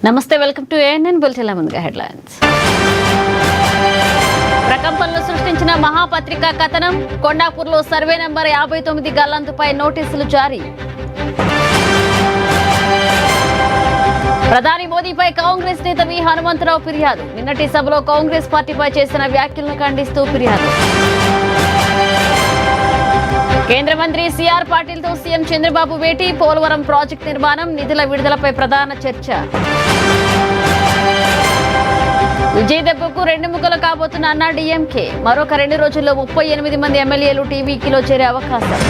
నమస్తే, welcome to ANN bulletin. ముందుగా headlines. ప్రకంపనలు సృష్టించిన మహాపత్రిక కథనం. కొండాపూర్లో సర్వే నంబర్ 59 గల్లంతుపై నోటీసులు జారీ. ప్రధాని మోదీపై కాంగ్రెస్ నేత వి హనుమంతరావు ఫిర్యాదు. నిన్నటి సభలో కాంగ్రెస్ పార్టీపై చేసిన వ్యాఖ్యలను ఖండిస్తూ ఫిర్యాదు. కేంద్ర మంత్రి సిఆర్ పాటిల్తో సీఎం చంద్రబాబు భేటీ. పోలవరం ప్రాజెక్టు నిర్మాణం, నిధుల విడుదలపై ప్రధాన చర్చ. విజయ్ దెబ్బకు 2 ముక్కలు కాబోతున్న అన్నాడీఎంకే. మరొక 2 రోజుల్లో 38 మంది ఎమ్మెల్యేలు టీవీకీలో చేరే అవకాశం.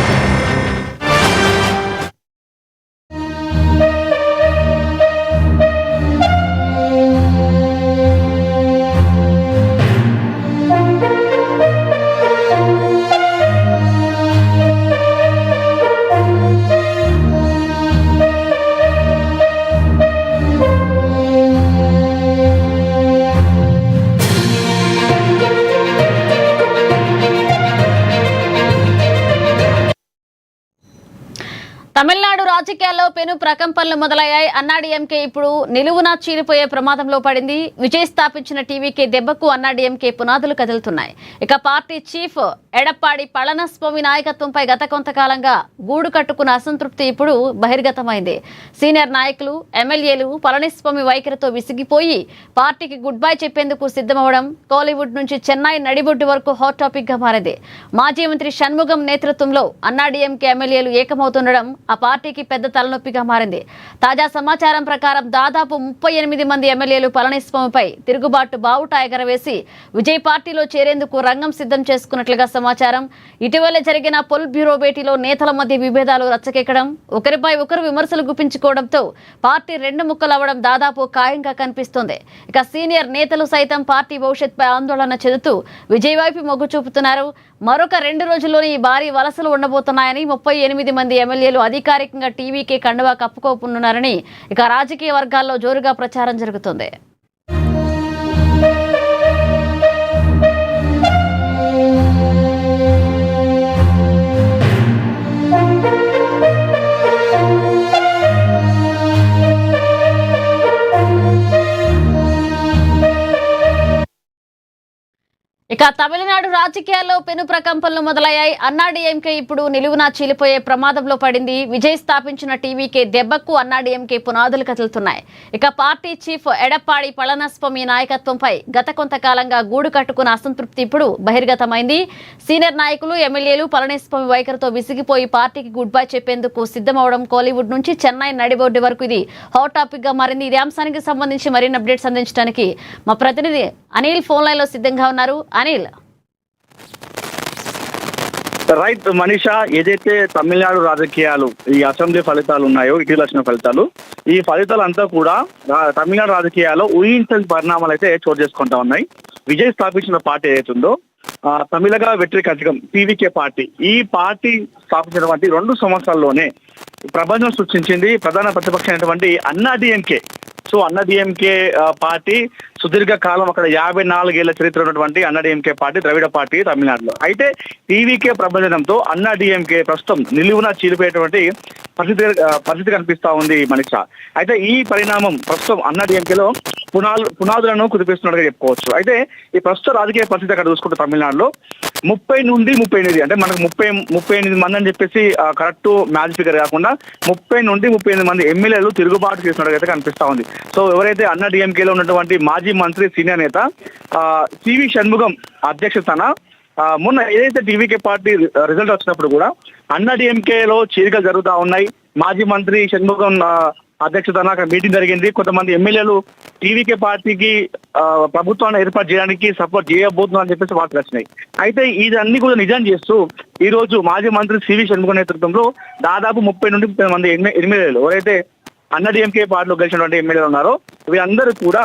తమిళనాడు రాజకీయాల్లో పెను ప్రకంపనలు మొదలయ్యాయి. అన్నాడీఎంకే ఇప్పుడు నిలువునా చీలిపోయే ప్రమాదంలో పడింది. విజయ్ స్థాపించిన టీవీకే దెబ్బకు అన్నాడీఎంకే పునాదులు కదులుతున్నాయి. ఇక పార్టీ చీఫ్ ఎడప్పాడి పళనిస్వామి నాయకత్వంపై గత కొంతకాలంగా గూడు కట్టుకున్న అసంతృప్తి ఇప్పుడు బహిర్గతమైంది. సీనియర్ నాయకులు, ఎమ్మెల్యేలు పళనిస్వామి వైఖరితో విసిగిపోయి పార్టీకి గుడ్ బై చెప్పేందుకు సిద్ధమవడం కోలీవుడ్ నుంచి చెన్నై నడిబొడ్డు వరకు హాట్ టాపిక్ గా మారింది. మాజీ మంత్రి షణ్ముగం నేతృత్వంలో అన్నాడీఎంకే ఎమ్మెల్యేలు ఏకమవుతుండడం ఆ పార్టీకి పెద్ద తలనొప్పిగా మారింది. తాజా సమాచారం ప్రకారం దాదాపు 38 మంది ఎమ్మెల్యేలు పళనిస్వామిపై తిరుగుబాటు బావుట ఎగరవేసి విజయ్ పార్టీలో చేరేందుకు రంగం సిద్ధం చేసుకున్నట్లుగా సమాచారం. ఇటీవలే జరిగిన పొలిట్ బ్యూరో భేటీలో నేతల మధ్య విభేదాలు రచ్చకెక్కడం, ఒకరిపై ఒకరు విమర్శలు గుప్పించుకోవడంతో పార్టీ 2 ముక్కలవ్వడం దాదాపు ఖాయంగా కనిపిస్తోంది. ఇక సీనియర్ నేతలు సైతం పార్టీ భవిష్యత్పై ఆందోళన చెందుతూ విజయ్ వైపు మొగ్గు చూపుతున్నారు. మరొక 2 రోజుల్లోనే ఈ భారీ వలసలు ఉండబోతున్నాయని 38 మంది ఎమ్మెల్యేలు అధికారికంగా టీవీకే కండువా కప్పుకోనున్నారని ఇక రాజకీయ వర్గాల్లో జోరుగా ప్రచారం జరుగుతుంది. ఇక తమిళనాడు రాజకీయాల్లో పెను ప్రకంపనలు మొదలయ్యాయి. అన్నాడీఎంకే ఇప్పుడు నిలువునా చీలిపోయే ప్రమాదంలో పడింది. విజయ్ స్థాపించిన టీవీకే దెబ్బకు అన్నాడీఎంకే పునాదులు కదులుతున్నాయి. ఇక పార్టీ చీఫ్ ఎడప్పాడి పళనిస్వామి నాయకత్వంపై గత కొంతకాలంగా గూడు కట్టుకున్న అసంతృప్తి ఇప్పుడు బహిర్గతమైంది. సీనియర్ నాయకులు, ఎమ్మెల్యేలు పళనిస్వామి వైఖరితో విసిగిపోయి పార్టీకి గుడ్ బై చెప్పేందుకు సిద్ధమవడం కోలీవుడ్ నుంచి చెన్నై నడిబొడ్డు వరకు ఇది హాట్ టాపిక్ గా మారింది. ఇదే అంశానికి సంబంధించి మరిన్ని అప్డేట్స్ అందించడానికి మా ప్రతినిధి అనిల్ ఫోన్ లైన్ లో సిద్ధంగా ఉన్నారు. అనిల్. రైట్ మనీషా, ఏదైతే తమిళనాడు రాజకీయాలు ఈ అసెంబ్లీ ఫలితాలు ఉన్నాయో, ఇటీవల వచ్చిన ఫలితాలు, ఈ ఫలితాలు అంతా కూడా తమిళనాడు రాజకీయాల్లో ఊహించని పరిణామాలు అయితే చోటు చేసుకుంటా ఉన్నాయి. విజయ్ స్థాపించిన పార్టీ ఏదైతుందో తమిళగా వెట్రి కజగం టీవీకే పార్టీ, ఈ పార్టీ స్థాపించినటువంటి 2 సంవత్సరాల్లోనే ప్రపంచం సృష్టించింది ప్రధాన ప్రతిపక్షం అయినటువంటి అన్నాడీఎంకే. సో అన్నాడీఎంకే పార్టీ సుదీర్ఘ కాలం అక్కడ 54 ఏళ్ల చరిత్ర ఉన్నటువంటి అన్నాడీఎంకే పార్టీ ద్రవిడ పార్టీ తమిళనాడులో. అయితే టీవీకే ప్రభంజనంతో అన్నాడీఎంకే ప్రస్తుతం నిలువున చీలిపోయేటువంటి పరిస్థితి కనిపిస్తా ఉంది మనీషా. అయితే ఈ పరిణామం ప్రస్తుతం అన్నాడీఎంకేలో పునాదులను కుదిపిస్తున్నట్టుగా చెప్పుకోవచ్చు. అయితే ఈ ప్రస్తుత రాజకీయ పరిస్థితి అక్కడ చూసుకుంటే తమిళనాడులో 30 నుండి 38 అంటే మనకు 38 మంది అని చెప్పేసి కరెక్ట్ మ్యాచ్ ఫిగర్ కాకుండా 30 నుండి 38 మంది ఎమ్మెల్యేలు తిరుగుబాటు చేసినట్టుగా అయితే కనిపిస్తా ఉంది. సో ఎవరైతే అన్నాడీఎంకేలో ఉన్నటువంటి మాజీ మంత్రి, సీనియర్ నేత సివి షణ్ముగం అధ్యక్షతన మొన్న ఏదైతే టీవీకే పార్టీ రిజల్ట్ వచ్చినప్పుడు కూడా అన్నాడీఎంకేలో చీలికలు జరుగుతూ ఉన్నాయి. మాజీ మంత్రి షణ్ముగం అధ్యక్షతన అక్కడ మీటింగ్ జరిగింది. కొంతమంది ఎమ్మెల్యేలు టీవీకే పార్టీకి ప్రభుత్వాన్ని ఏర్పాటు చేయడానికి సపోర్ట్ చేయబోతున్నారని చెప్పేసి వార్తలు వచ్చినాయి. అయితే ఇదన్నీ కూడా నిజం చేస్తూ ఈ రోజు మాజీ మంత్రి సివి షణ్ముగం నేతృత్వంలో దాదాపు 30 నుండి 30 మంది ఎమ్మెల్యేలు ఎవరైతే అన్నాడీఎంకే పార్టీలో గెలిచినటువంటి ఎమ్మెల్యేలు ఉన్నారో వీరందరూ కూడా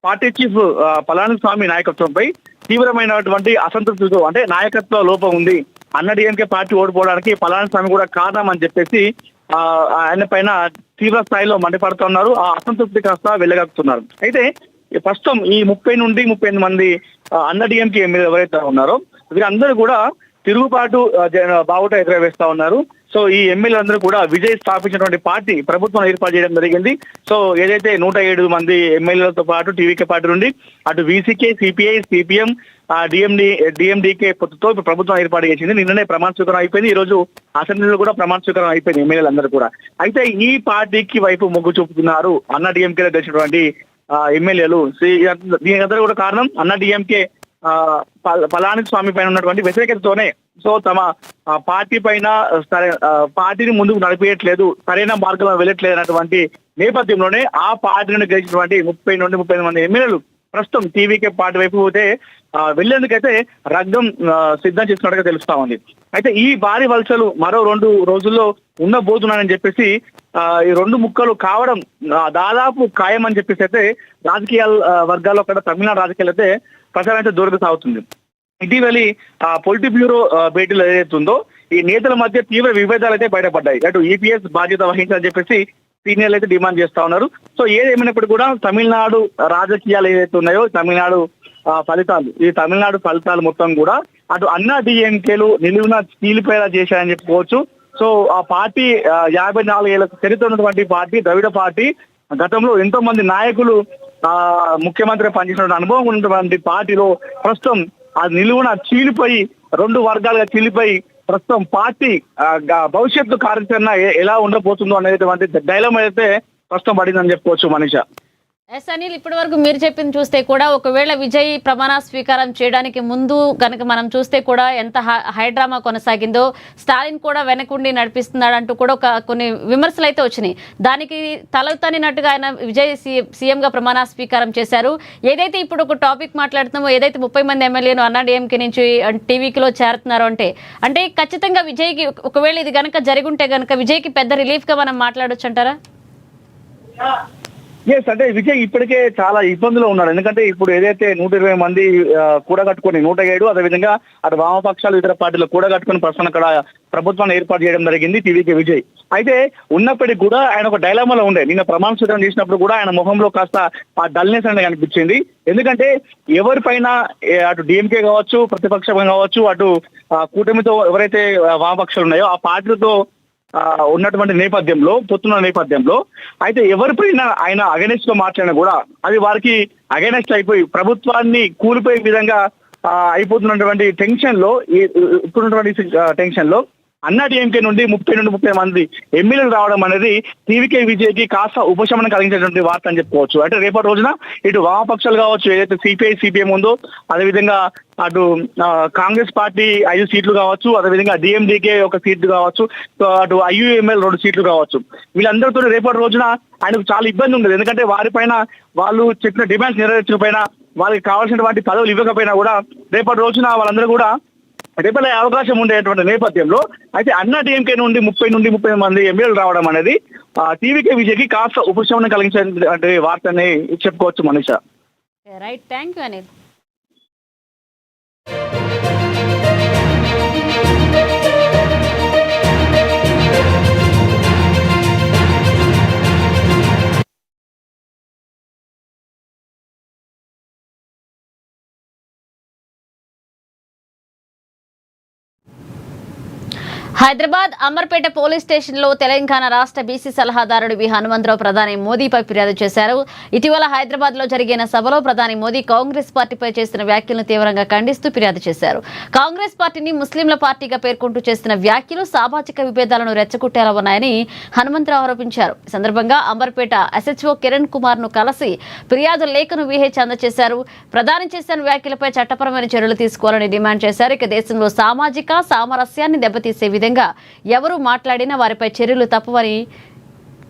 పార్టీ చీఫ్ పళనిస్వామి నాయకత్వంపై తీవ్రమైనటువంటి అసంతృప్తితో, అంటే నాయకత్వ లోపం ఉంది, అన్నాడీఎంకే పార్టీ ఓడిపోవడానికి పళనిస్వామి కూడా కారణం అని చెప్పేసి ఆయన పైన తీవ్ర స్థాయిలో మండిపడుతున్నారు. ఆ అసంతృప్తి కాస్త వెళ్ళగక్కుతున్నారు. అయితే ప్రస్తుతం ఈ 30 నుండి 38 మంది అన్నాడీఎంకే ఎమ్మెల్యేలు ఎవరైతే ఉన్నారో వీరందరూ కూడా తిరుగుబాటు బావుట ఎగురవేస్తా ఉన్నారు. సో ఈ ఎమ్మెల్యే అందరూ కూడా విజయ్ స్థాపించినటువంటి పార్టీ ప్రభుత్వం ఏర్పాటు చేయడం జరిగింది. సో ఏదైతే 107 మంది ఎమ్మెల్యేలతో పాటు టీవీకే పార్టీ నుండి అటు వీసీకే, సిపిఐ, సిపిఎం, డిఎండికే పొత్తుతో ప్రభుత్వం ఏర్పాటు చేసింది. నిన్ననే ప్రమాణ స్వీకారం అయిపోయింది. ఈ రోజు అసెంబ్లీలో కూడా ప్రమాణ స్వీకారం అయిపోయింది ఎమ్మెల్యేలందరూ కూడా. అయితే ఈ పార్టీకి వైపు మొగ్గు చూపుతున్నారు అన్నా డిఎంకేలో గెలిచినటువంటి ఎమ్మెల్యేలు. దీనికి అందరూ కూడా కారణం అన్నా డిఎంకే పళనిస్వామి పైన ఉన్నటువంటి వ్యతిరేకతతోనే. సో తమ పార్టీ పైన పార్టీని ముందుకు నడిపేయట్లేదు, సరైన మార్గంలో వెళ్ళట్లేదు అన్నటువంటి నేపథ్యంలోనే ఆ పార్టీ నుండి గెలిచినటువంటి 30 నుండి 35 మంది ఎమ్మెల్యేలు ప్రస్తుతం టీవీకే పార్టీ వైపు పోతే వెళ్లేందుకైతే రగ్గం సిద్ధం చేస్తున్నట్టుగా తెలుస్తా ఉంది. అయితే ఈ భారీ వలసలు మరో 2 రోజుల్లో ఉండబోతున్నానని చెప్పేసి ఈ 2 ముక్కలు కావడం దాదాపు ఖాయం అని చెప్పేసి అయితే రాజకీయ వర్గాల్లో కూడా తమిళనాడు రాజకీయాలు అయితే ప్రచారం అయితే దూరంగా సాగుతుంది. ఇటీవలి పొలిటి బ్యూరో భేటీలో ఏదైతే ఉందో ఈ నేతల మధ్య తీవ్ర విభేదాలు అయితే బయటపడ్డాయి. అటు ఈపీఎస్ బాధ్యత వహించాలని చెప్పేసి సీనియర్లు అయితే డిమాండ్ చేస్తా ఉన్నారు. సో ఏదేమైనప్పుడు కూడా తమిళనాడు రాజకీయాలు ఏదైతే ఉన్నాయో తమిళనాడు ఫలితాలు మొత్తం కూడా అటు అన్నా డిఎంకేలు నిలువున చీలిపోయేలా చేశాయని చెప్పుకోవచ్చు. సో ఆ పార్టీ 54 ఏళ్ల చరిత్ర ఉన్నటువంటి పార్టీ, ద్రవిడ పార్టీ, గతంలో ఎంతో మంది నాయకులు ముఖ్యమంత్రి పనిచేసిన అనుభవం ఉన్నటువంటి పార్టీలో ప్రస్తుతం అది నిలువున చీలిపోయి 2 వర్గాలుగా చీలిపోయి ప్రస్తుతం పార్టీ భవిష్యత్తు కార్యాచరణ ఎలా ఉండబోతుందో అనేటువంటి డైలమా అయితే ప్రస్తుతం పడిందని చెప్పుకోవచ్చు మనీషా. ఎస్ అనిల్, ఇప్పటి వరకు మీరు చెప్పింది చూస్తే కూడా ఒకవేళ విజయ్ ప్రమాణ స్వీకారం చేయడానికి ముందు కనుక మనం చూస్తే కూడా ఎంత హైడ్రామా కొనసాగిందో, స్టాలిన్ కూడా వెనకుండి నడిపిస్తున్నాడంటూ కూడా కొన్ని విమర్శలు అయితే వచ్చినాయి. దానికి తలతనినట్టుగా ఆయన విజయ్ సీఎంగా ప్రమాణ స్వీకారం చేశారు. ఏదైతే ఇప్పుడు ఒక టాపిక్ మాట్లాడుతున్నామో, ఏదైతే 30 మంది ఎమ్మెల్యేలు అన్నా డిఎంకే నుంచి టీవీలో చేరుతున్నారు అంటే ఖచ్చితంగా విజయ్కి ఒకవేళ ఇది కనుక జరుగుంటే కనుక విజయ్కి పెద్ద రిలీఫ్గా మనం మాట్లాడొచ్చు అంటారా? ఎస్, అంటే విజయ్ ఇప్పటికే చాలా ఇబ్బందులు ఉన్నాడు. ఎందుకంటే ఇప్పుడు ఏదైతే 120 మంది కూడగట్టుకుని 107, అదేవిధంగా అటు వామపక్షాలు ఇతర పార్టీలు కూడగట్టుకుని ప్రస్తుతం అక్కడ ప్రభుత్వాన్ని ఏర్పాటు చేయడం జరిగింది టీవీకే విజయ్. అయితే ఉన్నప్పటికీ కూడా ఆయన ఒక డైలామాలో ఉండే. నిన్న ప్రమాణ స్వీకారం చేసినప్పుడు కూడా ఆయన మొహంలో కాస్త ఆ డల్నెస్ అనేది కనిపించింది. ఎందుకంటే ఎవరిపైన అటు డిఎంకే కావచ్చు, ప్రతిపక్షం కావచ్చు, అటు కూటమితో ఎవరైతే వామపక్షాలు ఉన్నాయో ఆ పార్టీలతో ఉన్నటువంటి నేపథ్యంలో, పొత్తున్న నేపథ్యంలో అయితే ఎవరిపైన ఆయన అగెనెస్ట్ గా మాట్లాడినా కూడా అది వారికి అగెనెస్ట్ అయిపోయి ప్రభుత్వాన్ని కూలిపోయే విధంగా అయిపోతున్నటువంటి టెన్షన్ లో, ఇప్పుడున్నటువంటి టెన్షన్ లో అన్నా డిఎంకే నుండి 30 నుండి 30 మంది ఎమ్మెల్యేలు రావడం అనేది టీవీకే విజయ్కి కాస్త ఉపశమనం కలిగించేటువంటి వార్త అని చెప్పుకోవచ్చు. అంటే రేపటి రోజున ఇటు వామపక్షాలు కావచ్చు, ఏదైతే సిపిఐ, సిపిఎం ఉందో, అదేవిధంగా అటు కాంగ్రెస్ పార్టీ 5 సీట్లు కావచ్చు, అదేవిధంగా డిఎండికే 1 సీట్లు కావచ్చు, అటు ఐయుఎంఎల్ 2 సీట్లు కావచ్చు, వీళ్ళందరితో రేపటి రోజున ఆయనకు చాలా ఇబ్బంది ఉండదు. ఎందుకంటే వారిపైన వాళ్ళు చెప్పిన డిమాండ్స్ నెరవేర్చిన పైన వాళ్ళకి కావాల్సినటువంటి పదవులు ఇవ్వకపోయినా కూడా రేపటి రోజున వాళ్ళందరూ కూడా రేపలే అవకాశం ఉండేటువంటి నేపథ్యంలో అయితే అన్నా డిఎంకే నుండి 30 నుండి 30 మంది ఎమ్మెల్యేలు రావడం అనేది టీవీకే విజయ్కి కాస్త ఉపశమనం కలిగించే వార్తని చెప్పుకోవచ్చు Manisha. Right, thank you Anil. Hyderabad Amarpet police station లో తెలంగాణ రాష్ట్ర బీసీ సలహాదారుడు వి హనుమంతరావు ప్రధాని మోదీపై ఫిర్యాదు చేశారు. ఇటీవల హైదరాబాద్ లో జరిగిన సభలో ప్రధాని మోదీ కాంగ్రెస్ పార్టీపై చేసిన వ్యాఖ్యలను తీవ్రంగా ఖండిస్తూ ఫిర్యాదు చేశారు. కాంగ్రెస్ పార్టీని ముస్లింల పార్టీగా పేర్కొంటూ చేస్తున్న వ్యాఖ్యలు సామాజిక విభేదాలను రెచ్చగొట్టేలా ఉన్నాయని హనుమంతరావు ఆరోపించారు. ఈ సందర్భంగా అమర్పేట ఎస్హెచ్ఓ కిరణ్ కుమార్ ను కలిసి ఫిర్యాదు లేఖను విహెచ్ అందజేశారు. ప్రధాని చేసిన వ్యాఖ్యలపై చట్టపరమైన చర్యలు తీసుకోవాలని డిమాండ్ చేశారు. ఇక దేశంలో సామాజిక సామరస్యాన్ని దెబ్బతీసే విధంగా ఎవరు మాట్లాడినా వారిపై చర్యలు తప్పవని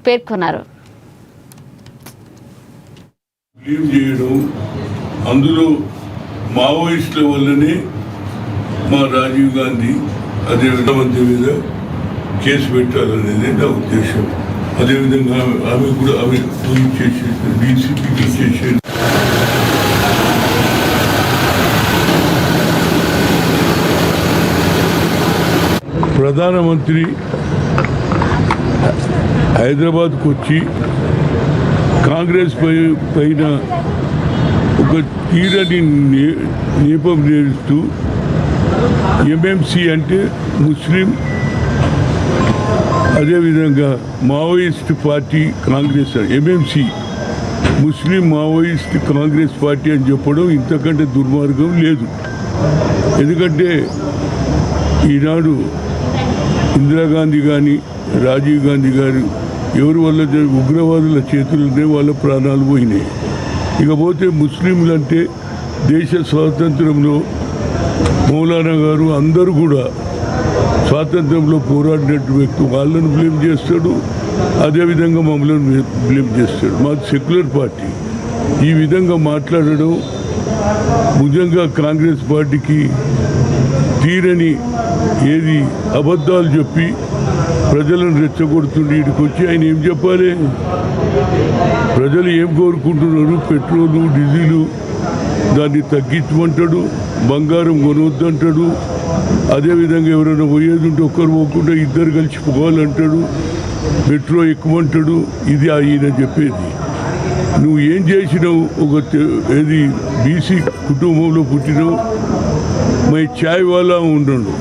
పేర్కొన్నారు. అందులో మావోయిస్టుల వల్లనే మా రాజీవ్ గాంధీ అదే విధంగా మీద కేసు పెట్టాలనేది నా ఉద్దేశం. అదేవిధంగా ఆమె కూడా ఆమె చేసేది డీసీపీకి చేసేది. ప్రధానమంత్రి హైదరాబాద్కు వచ్చి కాంగ్రెస్ పైన ఒక తీరని నేపం నేరుస్తూ ఎంఎంసి అంటే ముస్లిం, అదేవిధంగా మావోయిస్ట్ పార్టీ కాంగ్రెస్. ఎంఎంసి ముస్లిం మావోయిస్ట్ కాంగ్రెస్ పార్టీ అని చెప్పడం ఇంతకంటే దుర్మార్గం లేదు. ఎందుకంటే ఈనాడు ఇందిరాగాంధీ కానీ రాజీవ్ గాంధీ గారు ఎవరి వల్ల ఉగ్రవాదుల చేతులనే వాళ్ళ ప్రాణాలు పోయినాయి. ఇకపోతే ముస్లింలు అంటే దేశ స్వాతంత్రంలో మౌలానా గారు అందరూ కూడా స్వాతంత్రంలో పోరాడినట్టు వ్యక్తి, వాళ్ళను బ్లేమ్ చేస్తాడు, అదేవిధంగా మమ్మల్ని బ్లేమ్ చేస్తాడు. మాది సెక్యులర్ పార్టీ. ఈ విధంగా మాట్లాడడం నిజంగా కాంగ్రెస్ పార్టీకి తీరని ఏది అబద్ధాలు చెప్పి ప్రజలను రెచ్చగొడుతుండే. ఇక్కడికి వచ్చి ఆయన ఏం చెప్పాలి? ప్రజలు ఏం కోరుకుంటున్నారు? పెట్రోలు డీజిలు దాన్ని తగ్గించమంటాడు, బంగారం కొనవద్దంటాడు, అదేవిధంగా ఎవరైనా పోయేది ఉంటే ఒక్కరు పోకుండా ఇద్దరు కలిసి పోవాలంటాడు, మెట్రో ఎక్కుమంటాడు. ఇది ఆయన చెప్పేది. నువ్వు ఏం చేసినావు? ఏది బీసీ కుటుంబంలో పుట్టినావు, మై ఛాయ్ వాలా ఉండడు.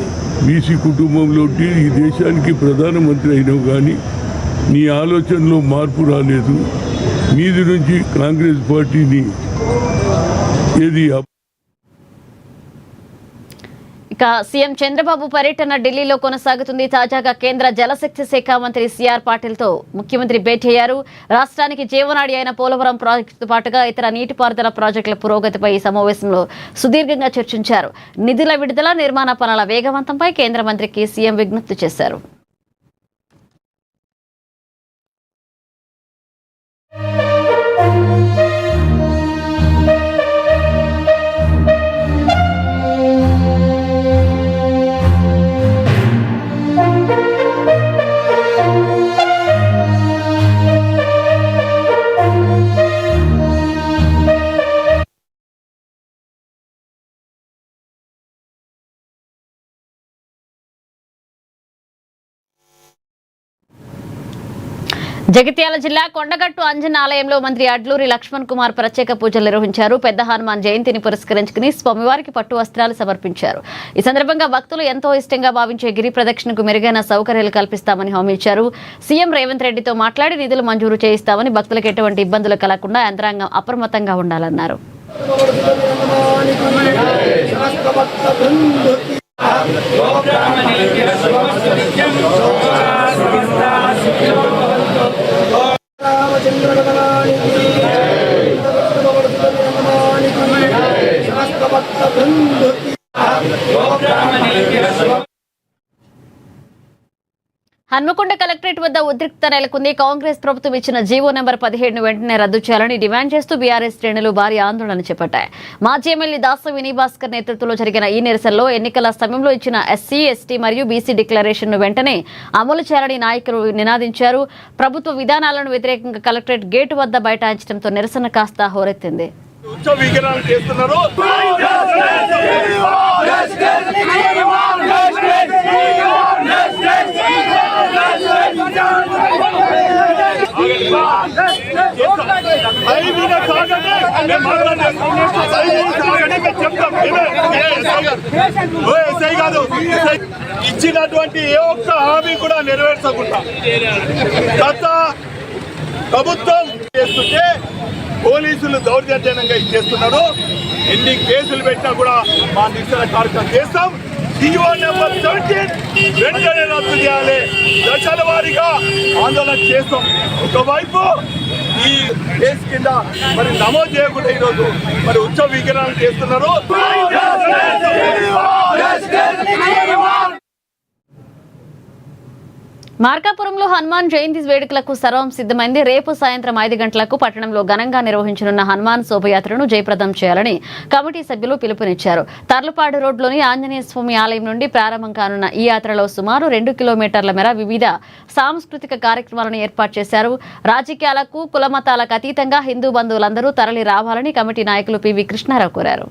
బీసీ కుటుంబంలో ఈ దేశానికి ప్రధానమంత్రి అయినావు, కానీ నీ ఆలోచనలో మార్పు రాలేదు. మీది నుంచి కాంగ్రెస్ పార్టీని ఏది. ఇక సీఎం చంద్రబాబు పర్యటన ఢిల్లీలో కొనసాగుతుంది. తాజాగా కేంద్ర జలశక్తి శాఖ మంత్రి సిఆర్ పాటిల్తో ముఖ్యమంత్రి భేటీ అయ్యారు. రాష్ట్రానికి జీవనాడి అయిన పోలవరం ప్రాజెక్టుతో పాటుగా ఇతర నీటిపారుదల ప్రాజెక్టుల పురోగతిపై ఈ సమావేశంలో సుదీర్ఘంగా చర్చించారు. నిధుల విడుదల, నిర్మాణ పనుల వేగవంతంపై కేంద్ర మంత్రికి సీఎం విజ్ఞప్తి చేశారు. జగిత్యాల జిల్లా కొండగట్టు అంజన ఆలయంలో మంత్రి అడ్లూరి లక్ష్మణ్ కుమార్ ప్రత్యేక పూజలు నిర్వహించారు. పెద్ద హనుమాన్ జయంతిని పురస్కరించుకుని స్వామివారికి పట్టు వస్త్రాలు సమర్పించారు. ఈ సందర్భంగా భక్తులు ఎంతో ఇష్టంగా భావించే గిరి ప్రదక్షిణకు మెరుగైన సౌకర్యాలు కల్పిస్తామని హామీ ఇచ్చారు. సీఎం రేవంత్ రెడ్డితో మాట్లాడి నిధులు మంజూరు చేయిస్తామని, భక్తులకు ఎటువంటి ఇబ్బందులు కలగకుండా యంత్రాంగం అప్రమత్తంగా ఉండాలన్నారు. హన్మకొండ కలెక్టరేట్ వద్ద ఉద్రిక్తత నెలకొంది. కాంగ్రెస్ ప్రభుత్వం ఇచ్చిన జీవో నెంబర్ 17ను వెంటనే రద్దు చేయాలని డిమాండ్ చేస్తూ బీఆర్ఎస్ శ్రేణులు భారీ ఆందోళన చేపట్టాయి. మాజీ ఎమ్మెల్యే దాస వినీభాస్కర్ నేతృత్వంలో జరిగిన ఈ నిరసనలో ఎన్నికల సమయంలో ఇచ్చిన ఎస్సీ, ఎస్టీ మరియు బీసీ డిక్లరేషన్ను వెంటనే అమలు చేయాలని నాయకులు నినాదించారు. ప్రభుత్వ విధానాలను వ్యతిరేకంగా కలెక్టరేట్ గేటు వద్ద బైఠాయించడంతో నిరసన కాస్త హోరెత్తింది. ఇచ్చినటువంటి ఏ ఒక్క హామీ కూడా నెరవేర్చకుండా గత ప్రభుత్వం చేస్తుంటే పోలీసులు దౌర్జన్యంగా ఇచ్చేస్తున్నారు. ఎన్ని కేసులు పెట్టినా కూడా మా నిరసన కార్యక్రమం చేస్తాం. జీవో నెంబర్ 17 వెంటనే రద్దు చేయాలి. దశల వారీగా ఆందోళన చేస్తాం. ఒకవైపు ఈ కేసు కింద మరి నమోదు చేయకుండా ఈరోజు మరి ఉత్సవ విగ్రహాలు చేస్తున్నారు. మార్కాపురంలో హనుమాన్ జయంతి వేడుకలకు సర్వం సిద్ధమైంది. రేపు సాయంత్రం 5 గంటలకు పట్టణంలో ఘనంగా నిర్వహించనున్న హనుమాన్ శోభయాత్రను జయప్రదం చేయాలని కమిటీ సభ్యులు పిలుపునిచ్చారు. తర్లుపాడు రోడ్లోని ఆంజనేయ స్వామి ఆలయం నుండి ప్రారంభం కానున్న ఈ యాత్రలో సుమారు 2 కిలోమీటర్ల మేర వివిధ సాంస్కృతిక కార్యక్రమాలను ఏర్పాటు చేశారు. రాజకీయాలకు, కులమతాలకు అతీతంగా హిందూ బంధువులందరూ తరలి రావాలని కమిటీ నాయకులు పివి కృష్ణారావు కోరారు.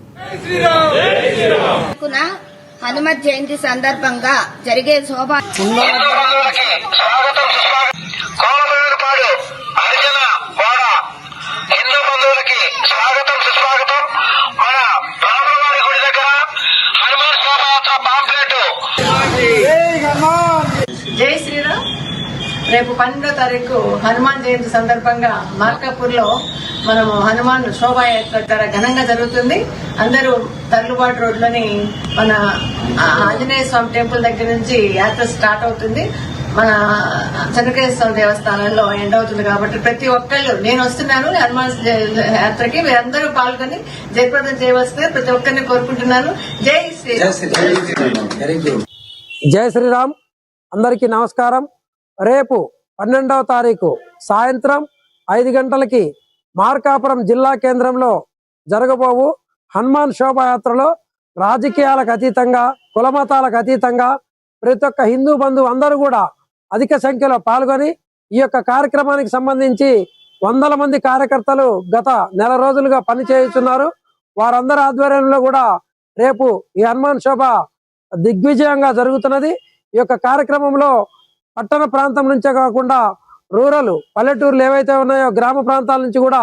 హనుమత్ జయంతి సందర్భంగా జరిగే శోభా హిందూ బంధువులకి స్వాగతం సుస్వాగతం. మన రాములవారి గుడి దగ్గర హనుమాన్ శోభాయాత్ర జై శ్రీరామ్. రేపు 12వ తారీఖు హనుమాన్ జయంతి సందర్భంగా మార్కాపూర్లో మనము హనుమాన్ శోభాయాత్ర చాలా ఘనంగా జరుగుతుంది. అందరూ తర్లుబాటు రోడ్లోని మన ఆంజనేయ స్వామి టెంపుల్ దగ్గర నుంచి యాత్ర స్టార్ట్ అవుతుంది. మన చెన్నకేశ్వర స్వామి దేవస్థానంలో ఎండ్ అవుతుంది కాబట్టి ప్రతి ఒక్కళ్ళు నేను వస్తున్నాను హనుమాన్ యాత్రకి, మీరందరూ పాల్గొని జయప్రదం చేయవలసిందిగా ప్రతి ఒక్కరిని కోరుకుంటున్నాను. జై శ్రీరామ్. జై శ్రీరామ్. అందరికీ నమస్కారం. రేపు 12వ తారీఖు సాయంత్రం 5 గంటలకి మార్కాపురం జిల్లా కేంద్రంలో జరగబోవు హనుమాన్ శోభాయాత్రలో రాజకీయాలకు అతీతంగా, కులమతాలకు అతీతంగా ప్రతి ఒక్క హిందూ బంధువు అందరూ కూడా అధిక సంఖ్యలో పాల్గొని ఈ యొక్క కార్యక్రమానికి సంబంధించి 100 మంది కార్యకర్తలు గత నెల రోజులుగా పనిచేస్తున్నారు. వారందరి ఆధ్వర్యంలో కూడా రేపు ఈ హనుమాన్ శోభ దిగ్విజయంగా జరుగుతున్నది. ఈ యొక్క కార్యక్రమంలో పట్టణ ప్రాంతం నుంచే కాకుండా రూరల్ పల్లెటూర్లు ఏవైతే ఉన్నాయో గ్రామ ప్రాంతాల నుంచి కూడా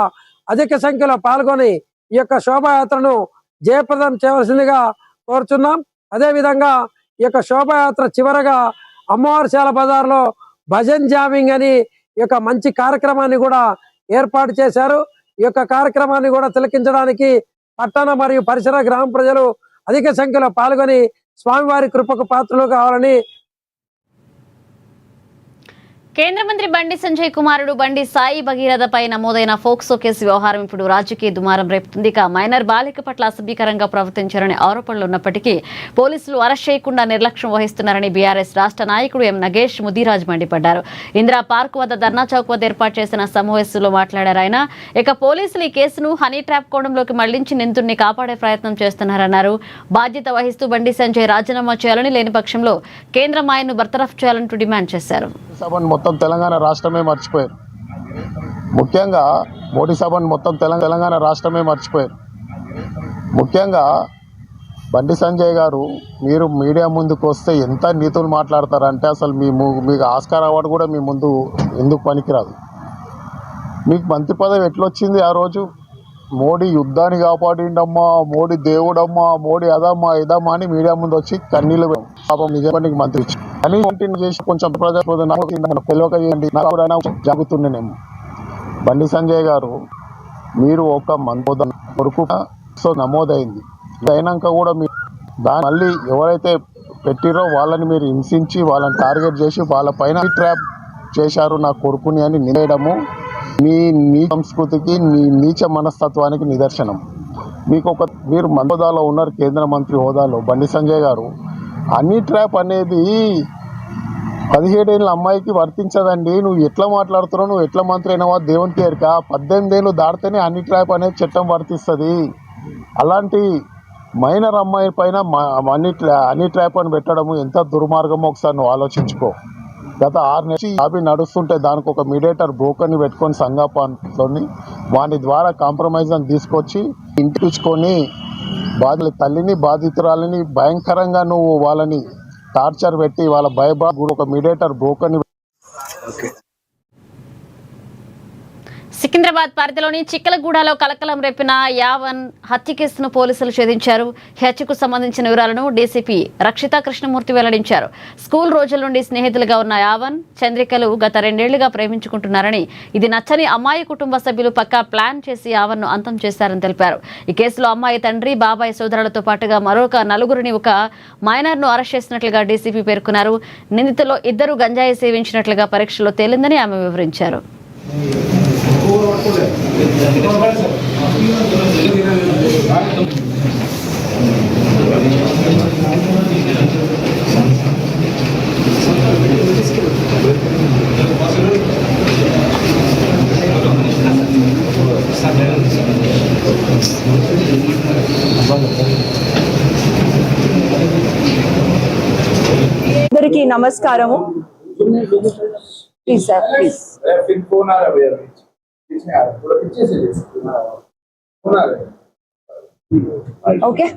అధిక సంఖ్యలో పాల్గొని ఈ యొక్క శోభాయాత్రను జయప్రదం చేయవలసిందిగా కోరుచున్నాం. అదేవిధంగా ఈ యొక్క శోభాయాత్ర చివరగా అమ్మవారిశాల బజార్లో భజన్ జామింగ్ అని ఈ యొక్క మంచి కార్యక్రమాన్ని కూడా ఏర్పాటు చేశారు. ఈ యొక్క కార్యక్రమాన్ని కూడా తిలకించడానికి పట్టణ మరియు పరిసర గ్రామ ప్రజలు అధిక సంఖ్యలో పాల్గొని స్వామివారి కృపకు పాత్రలు కావాలని. కేంద్ర మంత్రి బండి సంజయ్ కుమారుడు బండి సాయి భగీరథపై నమోదైన ఫోక్సో కేసు వ్యవహారం ఇప్పుడు రాజకీయ దుమారం రేపుతుంది. ఇక మైనర్ బాలిక పట్ల అసభ్యకరంగా ప్రవర్తించారనే ఆరోపణలు ఉన్నప్పటికీ పోలీసులు అరెస్ట్ చేయకుండా నిర్లక్ష్యం వహిస్తున్నారని బీఆర్ఎస్ రాష్ట్ర నాయకుడు ఎం నగేష్ ముదిరాజ్ మండిపడ్డారు. ఇందిరా పార్క్ వద్ద ధర్నా చౌక్ వద్ద ఏర్పాటు చేసిన సమావేశంలో మాట్లాడారు ఆయన. ఇక పోలీసులు ఈ కేసును హనీ ట్రాప్ కోణంలోకి మళ్లించి నిందితుడిని కాపాడే ప్రయత్నం చేస్తున్నారన్నారు. బాధ్యత వహిస్తూ బండి సంజయ్ రాజీనామా చేయాలని, లేని పక్షంలో కేంద్రం ఆయన్ను బర్తరఫ్ చేయాలంటూ డిమాండ్ చేశారు. మొత్తం తెలంగాణ రాష్ట్రమే మర్చిపోయారు. ముఖ్యంగా మోడీ సభను మొత్తం తెలంగాణ రాష్ట్రమే మర్చిపోయారు. ముఖ్యంగా బండి సంజయ్ గారు, మీరు మీడియా ముందుకు వస్తే ఎంత నీతులు మాట్లాడతారంటే అసలు మీకు ఆస్కార్ అవార్డు కూడా మీ ముందు ఎందుకు పనికిరాదు. మీకు మంత్రి పదవి ఎట్లొచ్చింది? ఆ రోజు మోడీ యుద్ధాన్ని కాపాడిండమ్మా, మోడీ దేవుడమ్మా, మోడీ అదమ్మా ఇదమ్మా అని మీడియా ముందు వచ్చి కన్నీళ్ళు పాపం నిజానికి మంత్రి ఇచ్చి అని చేసి కొంచెం తెలియక జరుగుతుండేనేమో. బండి సంజయ్ గారు, మీరు ఒక కొరకు నమోదైంది అయినాక కూడా మీరు దాన్ని మళ్ళీ ఎవరైతే పెట్టిరో వాళ్ళని మీరు హింసించి వాళ్ళని టార్గెట్ చేసి వాళ్ళ పైన ట్రాప్ చేశారు నా కొడుకుని అని నిలయడము మీ సంస్కృతికి, మీ నీచ మనస్తత్వానికి నిదర్శనం. మీరు హోదాలో ఉన్నారు, కేంద్ర మంత్రి హోదాలో. బండి సంజయ్ గారు, హనీ ట్రాప్ అనేది 17 ఏళ్ళ అమ్మాయికి వర్తించదండి. నువ్వు ఎట్లా మాట్లాడుతున్నావు? నువ్వు ఎట్లా మంత్రి అయినావా దేవునికి ఎరక? 18 ఏళ్ళు దాటితేనే హనీ ట్రాప్ అనేది చట్టం వర్తిస్తుంది. అలాంటి మైనర్ అమ్మాయి పైన హనీ ట్రాప్ అని పెట్టడము ఎంత దుర్మార్గమో ఒకసారి నువ్వు ఆలోచించుకో. గత 6 నెలలు అవి నడుస్తుంటే దానికి ఒక మీడియేటర్ బ్రోకర్ని పెట్టుకొని సంగాపాన్ని వాని ద్వారా కాంప్రమైజ్ అని తీసుకొచ్చి ఇంటించుకొని తల్లిని బాధితురాలని భయంకరంగా నువ్వు వాళ్ళని టార్చర్ పెట్టి వాళ్ళ భయభాగు ఒక మీడియేటర్ బ్రోకర్ని. సికింద్రాబాద్ పరిధిలోని చిక్కలగూడలో కలకలం రేపిన యావన్ హత్య కేసును పోలీసులు ఛేదించారు. హత్యకు సంబంధించిన వివరాలను డీసీపీ రక్షితా కృష్ణమూర్తి వెల్లడించారు. స్కూల్ రోజుల నుండి స్నేహితులుగా ఉన్న యావన్, చంద్రికలు గత 2 ఏళ్లుగా ప్రేమించుకుంటున్నారని, ఇది నచ్చని అమ్మాయి కుటుంబ సభ్యులు పక్కా ప్లాన్ చేసి యావన్ను అంతం చేశారని తెలిపారు. ఈ కేసులో అమ్మాయి తండ్రి, బాబాయ్ సోదరులతో పాటుగా మరొక 4గురిని, ఒక మైనర్ను అరెస్ట్ చేసినట్లుగా డీసీపీ పేర్కొన్నారు. నిందితుల్లో 2 గంజాయి సేవించినట్లుగా పరీక్షలో తేలిందని ఆమె వివరించారు. అందరికీ నమస్కారము. Please sir, please. ఓకే,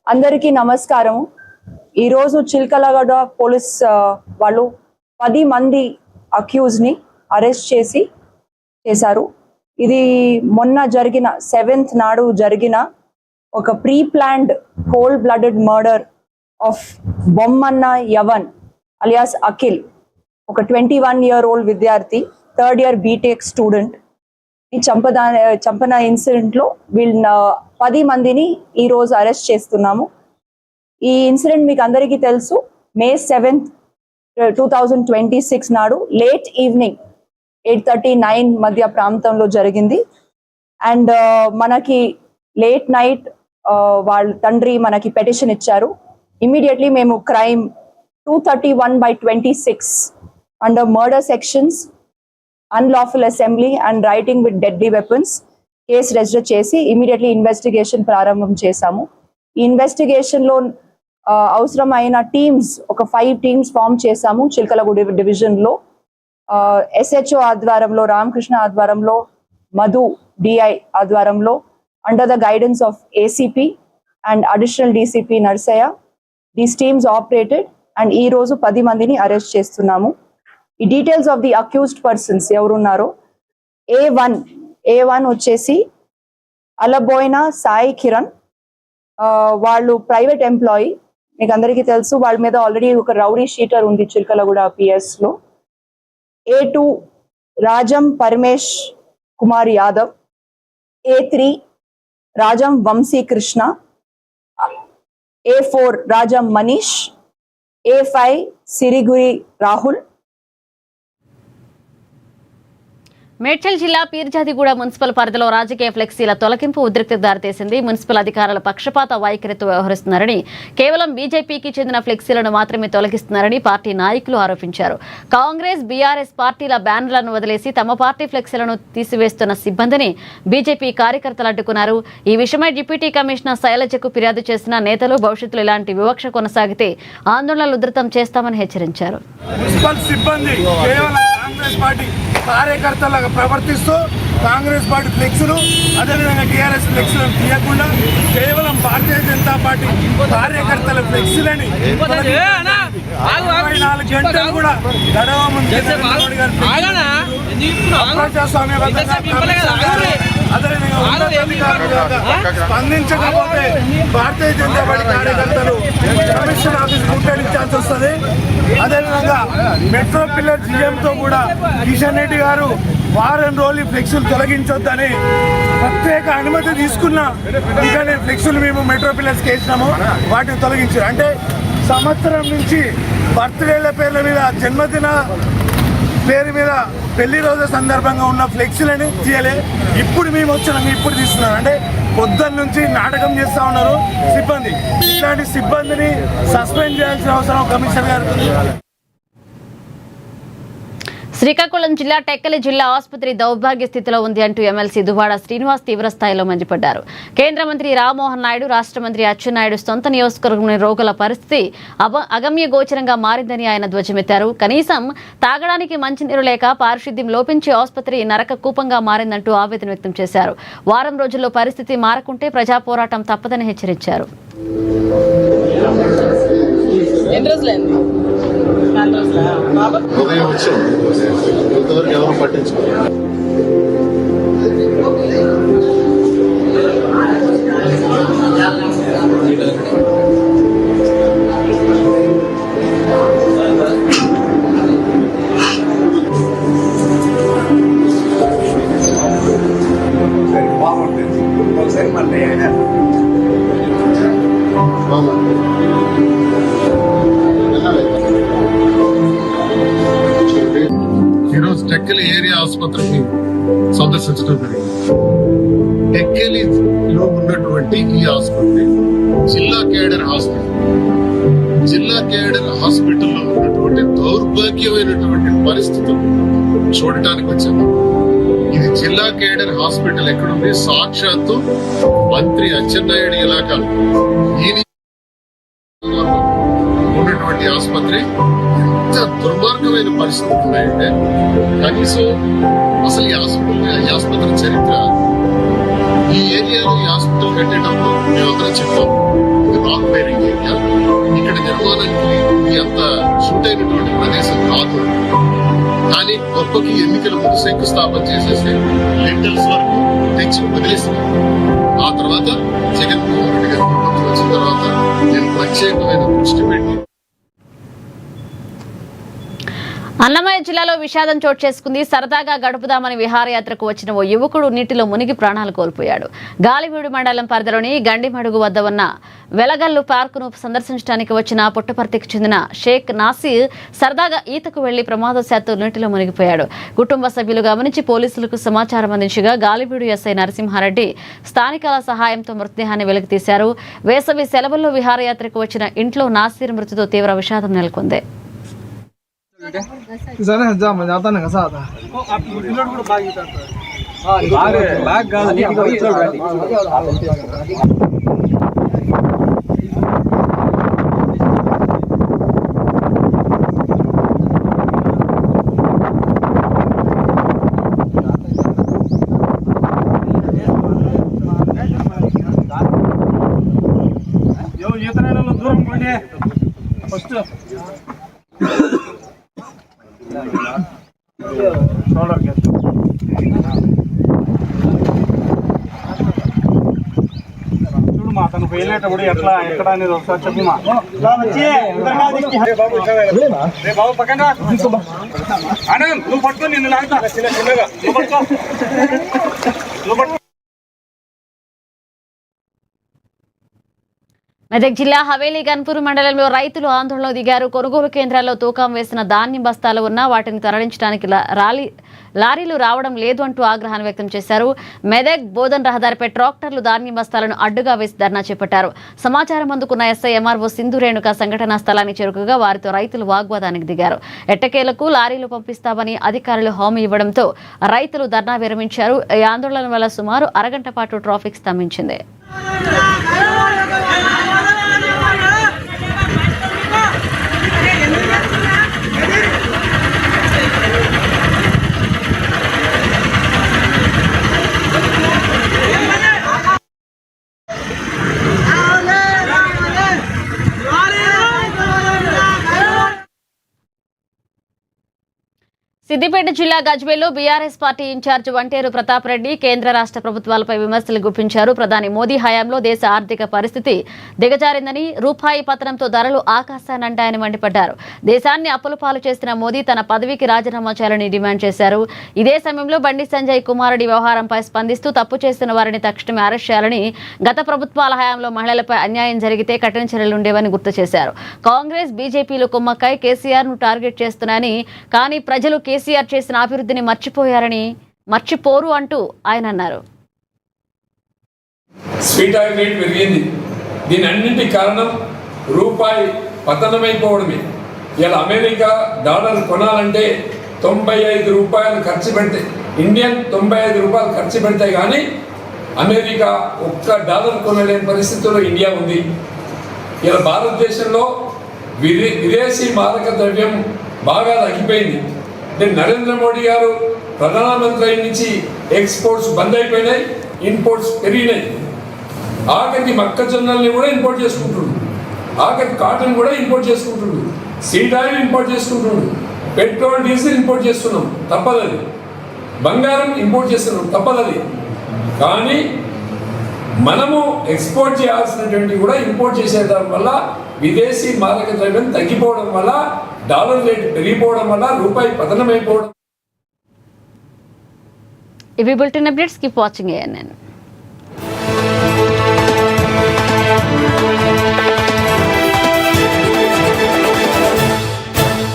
అందరికీ నమస్కారము. ఈరోజు చిల్కలగూడ పోలీస్ వాళ్ళు 10 మంది అక్యూజ్ ని అరెస్ట్ చేశారు. ఇది మొన్న జరిగిన 7th నాడు జరిగిన ఒక pre planned cold blooded murder of Bommanna Yavan alias Akhil, ఒక 21-year-old విద్యార్థి, 3rd year బీటెక్ స్టూడెంట్. ఈ చంపన ఇన్సిడెంట్ లో వీళ్ళ 10 మందిని ఈ రోజు అరెస్ట్ చేస్తున్నాము. ఈ ఇన్సిడెంట్ మీకు అందరికీ తెలుసు. May 7th, 2026 నాడు లేట్ ఈవినింగ్ 8:39 మధ్య ప్రాంతంలో జరిగింది. అండ్ మనకి లేట్ నైట్ వాళ్ళ తండ్రి మనకి పెటిషన్ ఇచ్చారు. ఇమీడియట్లీ మేము crime 231/26 under murder sections, unlawful assembly and writing with deadly weapons case register చేసి ఇమీడియట్లీ ఇన్వెస్టిగేషన్ ప్రారంభం చేశాము. ఈ ఇన్వెస్టిగేషన్ లో అవసరమైన టీమ్స్, ఒక 5 టీమ్స్ ఫామ్ చేశాము చిలకలగూడ డివిజన్ లో. SHO ఆధ్వర్యంలో, రామకృష్ణ ఆధ్వర్యంలో, మధు DI ఆధ్వర్యంలో, under the guidance of ACP and additional DCP Narsaiah. These teams operated and ఈ రోజు 10 మందిని అరెస్ట్ చేస్తున్నాము. ఈ details of the accused persons ఎవరున్నారో, A1 వచ్చేసి అలబోయిన సాయి కిరణ్, వాళ్ళు ప్రైవేట్ ఎంప్లాయీ, మీకు అందరికీ తెలుసు. వాళ్ళ మీద ఆల్రెడీ ఒక రౌడీ షీటర్ ఉంది చిలకలగూడ PS లో. A2 Rajam Paramesh Kumar Yadav, A3 Rajam Vamsi Krishna, A4 Rajam Manish, A5 సిరిగురి Rahul. Medchal జిల్లా పీర్జాదిగూడ మున్సిపల్ పరిధిలో రాజకీయ ఫ్లెక్సీల తొలగింపు ఉద్రిక్తత దారితీసింది. మున్సిపల్ అధికారుల పక్షపాత వైఖరితో వ్యవహరిస్తున్నారని, కేవలం బీజేపీకి చెందిన ఫ్లెక్సీలను మాత్రమే తొలగిస్తున్నారని పార్టీ నాయకులు ఆరోపించారు. కాంగ్రెస్, బీఆర్ఎస్ పార్టీల బ్యానర్లను వదిలేసి తమ పార్టీ ఫ్లెక్సీలను తీసివేస్తున్న సిబ్బందిని బీజేపీ కార్యకర్తలు అడ్డుకున్నారు. ఈ విషయమై డిప్యూటీ కమిషనర్ శైలజకు ఫిర్యాదు చేసిన నేతలు భవిష్యత్తులో ఇలాంటి వివక్ష కొనసాగితే ఆందోళనలు ఉధృతం చేస్తామని హెచ్చరించారు. కార్యకర్తలుగా ప్రవర్తిస్తూ కాంగ్రెస్ పార్టీ ఫ్లెక్స్లు, అదేవిధంగా టీఆర్ఎస్ ఫ్లెక్స్లను తీయకుండా కేవలం భారతీయ జనతా పార్టీ కార్యకర్తల ఫ్లెక్స్లని 24 గంటలు కూడా గడవ ముందు స్పందించకపోతే భారతీయ జనతా పార్టీ కార్యకర్తలు కమిషన్ ఆఫీస్ ముట్టడించాల్సి వస్తుంది. అదేవిధంగా మెట్రో పిల్లర్ GMతో కూడా కిషన్ రెడ్డి గారు వారం రోజులు ఫ్లెక్సులు తొలగించొద్దని ప్రత్యేక అనుమతి తీసుకున్నా. ఇకనే ఫ్లెక్సులు మేము మెట్రో పిల్లర్స్ వేసినాము, వాటిని తొలగించారు. అంటే సంవత్సరం నుంచి బర్త్డేల పేర్ల మీద, జన్మదిన పేరు మీద, పెళ్లి రోజు సందర్భంగా ఉన్న ఫ్లెక్సీలని తీయలే. ఇప్పుడు మేము వచ్చినాం, ఇప్పుడు తీస్తున్నాం. అంటే పొద్దున్న నుంచి నాటకం చేస్తూ ఉన్నారు సిబ్బంది. ఇట్లాంటి సిబ్బందిని సస్పెండ్ చేయాల్సిన అవసరం కమిషనర్ గారికి ఉంది. శ్రీకాకుళం జిల్లా టెక్కలి జిల్లా ఆసుపత్రి దౌర్భాగ్య స్థితిలో ఉంది అంటూ ఎమ్మెల్సీ దువ్వాడ శ్రీనివాస్ తీవ్రస్థాయిలో మండిపడ్డారు. కేంద్ర మంత్రి రామ్మోహన్ నాయుడు, రాష్ట్ర మంత్రి అచ్చెన్నాయుడు సొంత నియోజకవర్గంలోని రోగుల పరిస్థితి అగమ్య గోచరంగా మారిందని ఆయన ధ్వజమెత్తారు. కనీసం తాగడానికి మంచినీరు లేక పారిశుద్ధ్యం లోపించి ఆసుపత్రి నరక కూపంగా మారిందంటూ ఆవేదన వ్యక్తం చేశారు. వారం రోజుల్లో పరిస్థితి మారకుంటే ప్రజా పోరాటం తప్పదని హెచ్చరించారు. ఉదయం వచ్చాం, ఇంతవరకు ఎవరు పట్టించుకోలేదు. ఈరోజు టెక్కలి ఏరియా ఆసుపత్రికి సందర్శించడం జరిగింది. టెక్కలిలో ఉన్నటువంటి ఈ ఆసుపత్రి జిల్లా కేడర్ హాస్పిటల్. జిల్లా కేడర్ హాస్పిటల్లో ఉన్నటువంటి దౌర్భాగ్యమైనటువంటి పరిస్థితులు చూడటానికి వచ్చింది. ఇది జిల్లా కేడర్ హాస్పిటల్ ఎక్కడుంది? సాక్షాత్తు మంత్రి అచ్చెన్నాయుడు ఇలాకా ఉన్నటువంటి ఆసుపత్రి. ఎంత దుర్మార్గమైన పరిస్థితులు ఉన్నాయంటే కనీసం అసలు ఈ ఆసుపత్రి చరిత్ర, ఈ ఏరియాలో ఈ హాస్పిటల్ కట్టేటప్పుడు మేమందరం చెప్పాం, ఇది రాక్ బేరింగ్ ఏరియా, ఇక్కడ నిర్మాణానికి అంత సూట్ అయినటువంటి ప్రదేశం కాదు. కానీ గొప్పకి ఎన్నికల ముందు శంకుస్థాపన చేసేసి లింటల్స్ వరకు తెచ్చి వదిలేసింది. ఆ తర్వాత జగన్మోహన్ రెడ్డి గారి ప్రభుత్వం వచ్చిన తర్వాత నేను ప్రత్యేకమైన దృష్టి పెట్టి అన్నమయ్య జిల్లాలో విషాదం చోటు చేసుకుంది. సరదాగా గడుపుదామని విహారయాత్రకు వచ్చిన ఓ యువకుడు నీటిలో మునిగి ప్రాణాలు కోల్పోయాడు. గాలివీడు మండలం పరిధిలోని గండిమడుగు వద్ద ఉన్న వెలగల్లు పార్కును సందర్శించడానికి వచ్చిన పుట్టపర్తికి చెందిన షేక్ నాసీర్ సరదాగా ఈతకు వెళ్లి ప్రమాదవశాత్తు నీటిలో మునిగిపోయాడు. కుటుంబ సభ్యులు గమనించి పోలీసులకు సమాచారం అందించగా గాలివీడు ఎస్ఐ నరసింహారెడ్డి స్థానికుల సహాయంతో మృతదేహాన్ని వెలికి తీశారు. వేసవి సెలవుల్లో విహారయాత్రకు వచ్చిన ఇంట్లో నాసీర్ మృతితో తీవ్ర విషాదం నెలకొంది. దూరం పోండి ఫస్ట్ చూడుమా తను వెళ్ళేటప్పుడు ఎట్లా ఎక్కడ అనేది ఒకసారి చెప్పుమా. బాబు పక్కన ఆనంద్ నువ్వు పట్టుకో, నిన్ను లాగుతా చిన్నగా నువ్వు పట్టుకో. మెదక్ జిల్లా హవేలీ గన్పూర్ మండలంలో రైతులు ఆందోళనలో దిగారు. కొనుగోలు కేంద్రాల్లో తూకం వేసిన ధాన్యం బస్తాలు ఉన్నా వాటిని తరలించడానికి లారీలు రావడం లేదు అంటూ ఆగ్రహాన్ని వ్యక్తం చేశారు. మెదక్ బోధన్ రహదారిపై ట్రాక్టర్లు ధాన్యం బస్తాలను అడ్డుగా వేసి ధర్నా చేపట్టారు. సమాచారం అందుకున్న ఎస్ఐ ఎంఆర్ఓ సింధు రేణుక సంఘటనా స్థలానికి చేరుకగా వారితో రైతులు వాగ్వాదానికి దిగారు. ఎట్టకేలకు లారీలు పంపిస్తామని అధికారులు హామీ ఇవ్వడంతో రైతులు ధర్నా విరమించారు. ఈ ఆందోళన వల్ల సుమారు అరగంట పాటు ట్రాఫిక్ స్తంభించింది. సిద్దిపేట జిల్లా గజ్వేల్లో BRS party incharge Vanteru Pratap Reddy కేంద్ర రాష్ట్ర ప్రభుత్వాలపై విమర్శలు గుప్పించారు. ప్రధాని మోదీ హయాంలో దేశ ఆర్థిక పరిస్థితి దిగజారిందని, రూపాయి పతనంతో ధరలు ఆకాశానంటాయని మండిపడ్డారు. దేశాన్ని అప్పుల పాలు చేసిన మోదీ తన పదవికి రాజీనామా చేయాలని డిమాండ్ చేశారు. ఇదే సమయంలో బండి సంజయ్ కుమారుడి వ్యవహారంపై స్పందిస్తూ తప్పు చేసిన వారిని తక్షణమే అరెస్ట్ చేయాలని, గత ప్రభుత్వాల హయాంలో మహిళలపై అన్యాయం జరిగితే కఠిన చర్యలుండేవని గుర్తు చేశారు. కాంగ్రెస్ బీజేపీలు కుమ్మక్కై కేసీఆర్ ను టార్గెట్ చేస్తున్నాయని, కానీ ప్రజలు కేసీఆర్ చేసిన అభివృద్ధిని మర్చిపోరు అంటూ ఆయన అన్నారు. స్వీట్ ఆయిల్ రేట్ పెరిగింది. దీని అన్నింటి కారణం రూపాయి పతనమైపోవడమే. ఇలా అమెరికా డాలర్ కొనాలంటే 95 రూపాయలు ఖర్చు పెడితే, ఇండియన్ 95 రూపాయలు ఖర్చు పెడితే కానీ అమెరికా $1 కొనలేని పరిస్థితుల్లో ఇండియా ఉంది. ఇలా భారతదేశంలో విదేశీ మాదక ద్రవ్యం బాగా తగ్గిపోయింది. నరేంద్ర మోడీ గారు ప్రధానమంత్రి అయిన నుంచి ఎక్స్పోర్ట్స్ బంద్ అయిపోయినాయి, ఇంపోర్ట్స్ పెరిగినాయి. ఆఖరికి మొక్కజొన్నల్ని కూడా ఇంపోర్ట్ చేసుకుంటుండ్రు, ఆఖరికి కాటన్ కూడా ఇంపోర్ట్ చేసుకుంటుండ్రు, సీడ్ ఆయిల్ ఇంపోర్ట్ చేసుకుంటుండ్రు, పెట్రోల్ డీజిల్ ఇంపోర్ట్ చేస్తున్నాం, తప్పదది. బంగారం ఇంపోర్ట్ చేస్తున్నాం, తప్పదది. కానీ మనము ఎక్స్పోర్ట్ చేయాల్సినటువంటి కూడా ఇంపోర్ట్ చేసేదాని వల్ల విదేశీ మాదక ద్రవ్యం తగ్గిపోవడం వల్ల, డాలర్ రేట్ పెరిగిపోవడం వల్ల రూపాయి పతనమైపోవడం. ఇవి bulletin updates. Keep watching ANN.